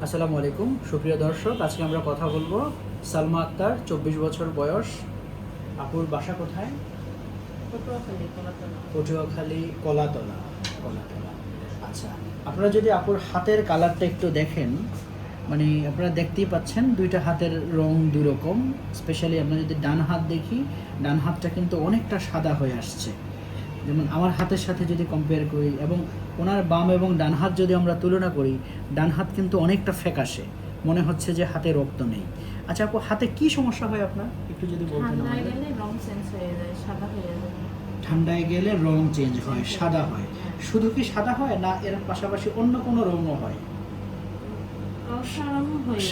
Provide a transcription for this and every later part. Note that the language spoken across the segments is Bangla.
আসসালামু আলাইকুম সুপ্রিয় দর্শক, আজকে আমরা কথা বলবো সালমা আক্তার, 24 বছর বয়স। আপুর বাসা কোথায়? পটুয়াখালী কলাতলা। কলাতলা, আচ্ছা। আপনারা যদি আপুর হাতের কালারটা একটু দেখেন, মানে আপনারা দেখতেই পাচ্ছেন দুইটা হাতের রং দুই রকম। স্পেশালি আমরা যদি ডান হাত দেখি, ডান হাতটা কিন্তু অনেকটা সাদা হয়ে আসছে। যেমন আমার হাতের সাথে যদি কম্পেয়ার করি এবং ওনার বাম এবং ডান হাত যদি আমরা তুলনা করি, ডান হাত কিন্তু অনেকটা ফ্যাকাশে, মনে হচ্ছে যে হাতে রক্ত নেই। আচ্ছা আপু, হাতে কি সমস্যা হয় আপনার একটু যদি বলতেন আমাদের? ঠান্ডায় গেলে রং চেঞ্জ হয়ে যায়, সাদা হয়ে যায়। ঠান্ডায় গেলে রং চেঞ্জ হয়, সাদা হয়। শুধু কি সাদা হয় না এর পাশাপাশি অন্য কোনো রঙও হয়?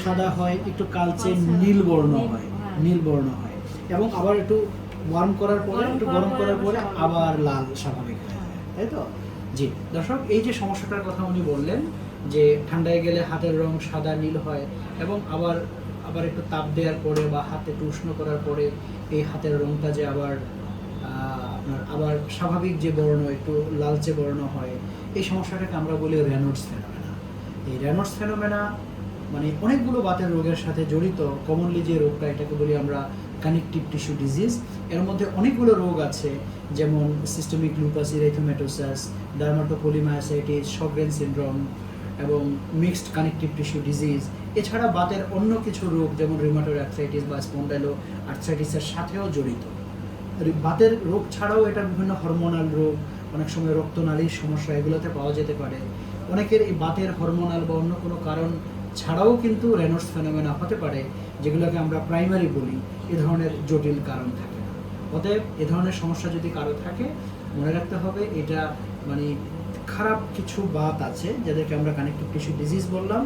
সাদা হয়, একটু কালচে নীল বর্ণ হয়, নীল বর্ণ হয়, এবং আবার একটু ওয়ার্ম করার পরে, একটু গরম করার পরে আবার লাল স্বাভাবিক হয়ে যায়, তাই তো? জি দর্শক, এই যে সমস্যাটার কথা উনি বললেন যে ঠান্ডায় গেলে হাতের রং সাদা নীল হয় এবং আবার আবার একটু তাপ দেওয়ার পরে বা হাতে একটু উষ্ণ করার পরে এই হাতের রংটা যে আবার আপনার আবার স্বাভাবিক যে বর্ণ একটু লালচে বর্ণ হয়, এই সমস্যাটাকে আমরা বলি রেনল্ডস ফেনোমেনা। এই রেনল্ডস ফেনোমেনা মানে অনেকগুলো বাতের রোগের সাথে জড়িত। কমনলি যে রোগটা, এটাকে বলি আমরা কানেকটিভ টিস্যু ডিজিজ। এর মধ্যে অনেকগুলো রোগ আছে, যেমন সিস্টেমিক লুপাস ইরিথেমেটোসাস, ডার্মাটোপলিমায়াসাইটিস, শগরেন সিনড্রোম এবং মিক্সড কানেকটিভ টিস্যু ডিজিজ। এছাড়া বাতের অন্য কিছু রোগ যেমন রিউমাটয়েড আর্থ্রাইটিস বা স্পন্ডাইলো আর্থ্রাইটিসের সাথেও জড়িত। বাতের রোগ ছাড়াও এটা বিভিন্ন হরমোনাল রোগ, অনেক সময় রক্তনালীর সমস্যা, এগুলোতে পাওয়া যেতে পারে। অনেকের এই বাতের হরমোনাল বা অন্য কোনো কারণ ছাড়াও কিন্তু রেনল্ডস ফেনোমেনা হতে পারে, যেগুলোকে আমরা প্রাইমারি বলি। এ ধরনের জটিল কারণ থাকে না। অতএব এ ধরনের সমস্যা যদি কারো থাকে, মনে রাখতে হবে এটা মানে খারাপ কিছু বাত আছে, যাদেরকে আমরা কানেকটিভ টিস্যু ডিজিজ বললাম।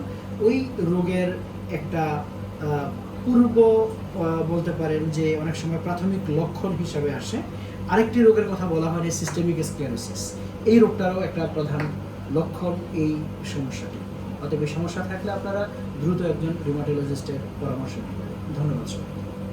ওই রোগের একটা পূর্ব বলতে পারেন যে অনেক সময় প্রাথমিক লক্ষণ হিসাবে আসে। আরেকটি রোগের কথা বলা হয় সিস্টেমিক স্ক্লেরোসিস। এই রোগটারও একটা প্রধান লক্ষণ এই সমস্যাটি। অতএব এই সমস্যা থাকলে আপনারা দ্রুত একজন রিউমাটোলজিস্টের পরামর্শ নেবেন। ধন্যবাদ সবাই।